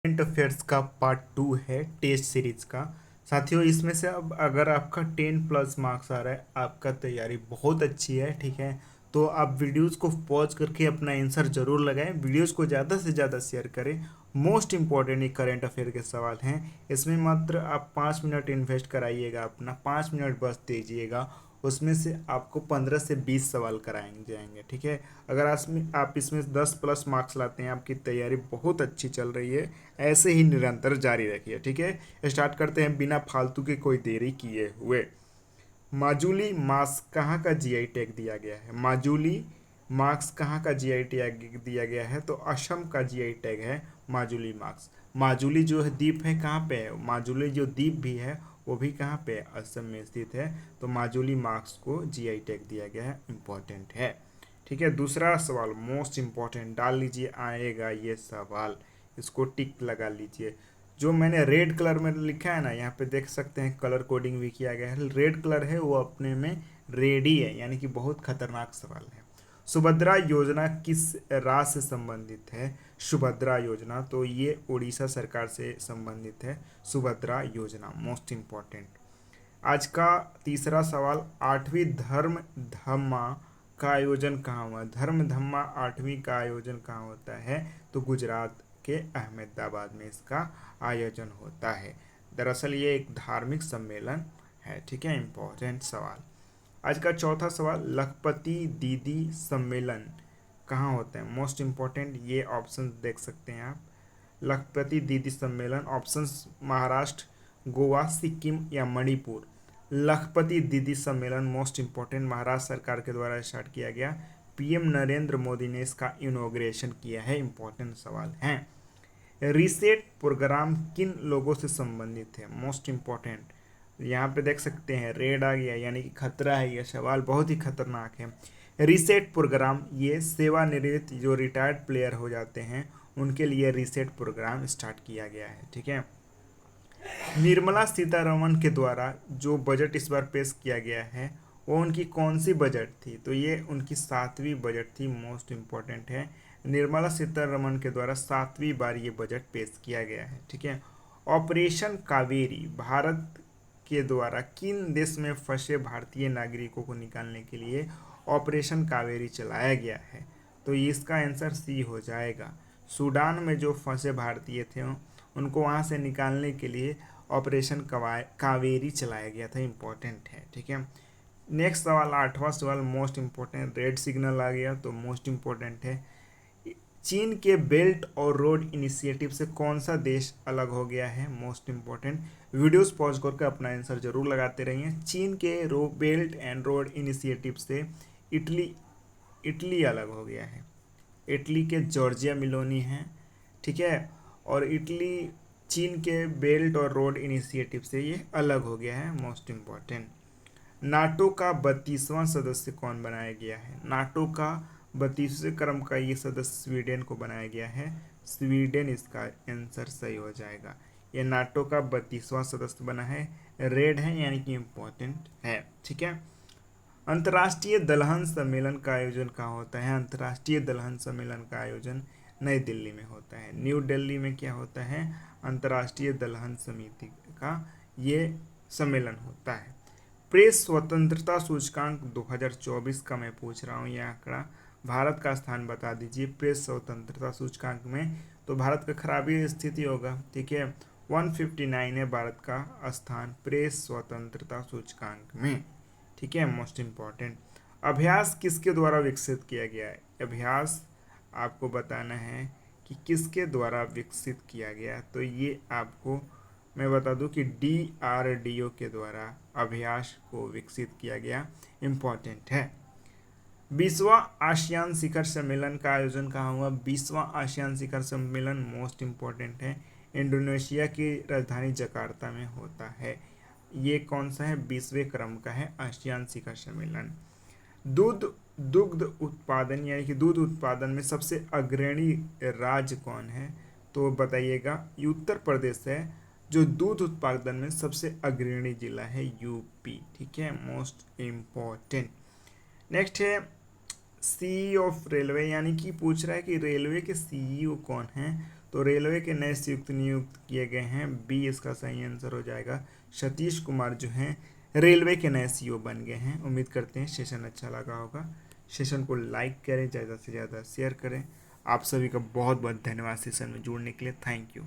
Current affairs का part 2 है test series का। साथियों, इसमें से अब अगर आपका 10+ मार्क्स आ रहा है, आपका तैयारी बहुत अच्छी है, ठीक है। तो आप वीडियोस को पॉज करके अपना आंसर जरूर लगाएं, वीडियोस को ज़्यादा से ज़्यादा शेयर करें। मोस्ट इंपॉर्टेंट ये करंट अफेयर के सवाल हैं। इसमें मात्र आप 5 मिनट इन्वेस्ट कराइएगा, अपना 5 मिनट बस दीजिएगा। उसमें से आपको 15 से 20 सवाल कराएंगे जाएंगे, ठीक है। अगर आप इसमें 10+ मार्क्स लाते हैं, आपकी तैयारी बहुत अच्छी चल रही है। ऐसे ही निरंतर जारी रखिए, ठीक है। स्टार्ट करते हैं बिना फालतू के कोई देरी किए हुए। माजुली मास्क कहाँ का जीआई टैग दिया गया है? माजुली मास्क कहाँ का जीआई टैग दिया गया है? तो असम का जीआई टैग है माजुली मास्क। माजुली जो है द्वीप है, कहाँ पे है? माजुली जो द्वीप भी है वो भी कहाँ पे है? असम में स्थित है। तो माजुली मास्क को जीआई टैग दिया गया है, इम्पोर्टेंट है, ठीक है। दूसरा सवाल मोस्ट इम्पोर्टेंट, डाल लीजिए, आएगा ये सवाल, इसको टिक लगा लीजिए। जो मैंने रेड कलर में लिखा है ना, यहाँ पे देख सकते हैं, कलर कोडिंग भी किया गया है। रेड कलर है वो अपने में रेडी है, यानी कि बहुत खतरनाक सवाल है। सुभद्रा योजना किस राज्य से संबंधित है? सुभद्रा योजना तो ये उड़ीसा सरकार से संबंधित है। सुभद्रा योजना मोस्ट इम्पोर्टेंट। आज का तीसरा सवाल, 8वीं धर्म धम्मा का आयोजन कहाँ हुआ? धर्म धम्मा 8वीं का आयोजन कहाँ होता है? तो गुजरात के अहमदाबाद में इसका आयोजन होता है। दरअसल ये एक धार्मिक सम्मेलन है, ठीक है। इम्पोर्टेंट सवाल। आज का चौथा सवाल, लखपति दीदी सम्मेलन कहाँ होते हैं? मोस्ट इम्पोर्टेंट, ये ऑप्शन देख सकते हैं आप। लखपति दीदी सम्मेलन ऑप्शंस महाराष्ट्र, गोवा, सिक्किम या मणिपुर। लखपति दीदी सम्मेलन मोस्ट इम्पोर्टेंट, महाराष्ट्र सरकार के द्वारा स्टार्ट किया गया। पीएम नरेंद्र मोदी ने इसका इनॉग्रेशन किया है, इम्पोर्टेंट सवाल हैं। रीसेट प्रोग्राम किन लोगों से संबंधित है? मोस्ट इम्पोर्टेंट, यहाँ पे देख सकते हैं रेड आ गया, यानी कि खतरा है, यह सवाल बहुत ही खतरनाक है। रीसेट प्रोग्राम ये सेवानिवृत्त जो रिटायर्ड प्लेयर हो जाते हैं उनके लिए रीसेट प्रोग्राम स्टार्ट किया गया है, ठीक है। निर्मला सीतारमण के द्वारा जो बजट इस बार पेश किया गया है वो उनकी कौन सी बजट थी? तो ये उनकी 7वीं बजट थी, मोस्ट इम्पोर्टेंट है। निर्मला सीतारमण के द्वारा 7वीं बार ये बजट पेश किया गया है, ठीक है। ऑपरेशन कावेरी भारत के द्वारा किन देश में फंसे भारतीय नागरिकों को निकालने के लिए ऑपरेशन कावेरी चलाया गया है? तो इसका आंसर सी हो जाएगा। सूडान में जो फंसे भारतीय थे उनको वहाँ से निकालने के लिए ऑपरेशन कावेरी चलाया गया था, इम्पोर्टेंट है, ठीक है। नेक्स्ट सवाल, 8वां सवाल मोस्ट इम्पोर्टेंट, रेड सिग्नल आ गया तो मोस्ट इम्पोर्टेंट है। चीन के बेल्ट और रोड इनिशिएटिव से कौन सा देश अलग हो गया है? मोस्ट इम्पोर्टेंट, वीडियोस पॉज करके अपना आंसर जरूर लगाते रहिए। चीन के बेल्ट एंड रोड इनिशिएटिव से इटली इटली अलग हो गया है। इटली के जॉर्जिया मिलोनी है, ठीक है। और इटली चीन के बेल्ट और रोड इनिशिएटिव से ये अलग हो गया है, मोस्ट इम्पॉर्टेंट। नाटो का 32वां सदस्य कौन बनाया गया है? नाटो का 32वें क्रम का ये सदस्य स्वीडन को बनाया गया है, स्वीडन इसका आंसर सही हो जाएगा। ये नाटो का 32वां सदस्य बना है, रेड है यानी कि इम्पोर्टेंट है, ठीक है। अंतर्राष्ट्रीय दलहन सम्मेलन का आयोजन कहाँ होता है? अंतर्राष्ट्रीय दलहन सम्मेलन का आयोजन नई दिल्ली में होता है। न्यू दिल्ली में क्या होता है? अंतर्राष्ट्रीय दलहन समिति का ये सम्मेलन होता है। प्रेस स्वतंत्रता सूचकांक 2024 का मैं पूछ रहा हूँ, यह आंकड़ा, भारत का स्थान बता दीजिए प्रेस स्वतंत्रता सूचकांक में। तो भारत का खराबी स्थिति होगा, ठीक है। 159 है भारत का स्थान प्रेस स्वतंत्रता सूचकांक में, ठीक है, मोस्ट इम्पॉर्टेंट। अभ्यास किसके द्वारा विकसित किया गया है? अभ्यास आपको बताना है कि किसके द्वारा विकसित किया गया। तो ये आपको मैं बता दूं कि DRDO के द्वारा अभ्यास को विकसित किया गया, इम्पोर्टेंट है। 20वां आसियान शिखर सम्मेलन का आयोजन कहाँ हुआ? 20वां आसियान शिखर सम्मेलन मोस्ट इम्पोर्टेंट है, इंडोनेशिया की राजधानी जकार्ता में होता है। ये कौन सा है? 20वें क्रम का है आसियान शिखर सम्मेलन। दुग्ध उत्पादन यानी कि दूध उत्पादन में सबसे अग्रणी राज्य कौन है? तो बताइएगा। उत्तर प्रदेश है जो दूध उत्पादन में सबसे अग्रणी जिला है, यूपी, ठीक है, मोस्ट इम्पोर्टेंट। नेक्स्ट है सीईओ ऑफ रेलवे, यानी कि पूछ रहा है कि रेलवे के सीईओ कौन है? तो रेलवे के नए संयुक्त नियुक्त किए गए हैं, बी इसका सही आंसर हो जाएगा। सतीश कुमार जो हैं रेलवे के नए सीईओ बन गए हैं। उम्मीद करते हैं सेशन अच्छा लगा होगा। सेशन को लाइक करें, ज़्यादा से ज़्यादा शेयर करें। आप सभी का बहुत बहुत धन्यवाद सेशन में जुड़ने के लिए। Thank you.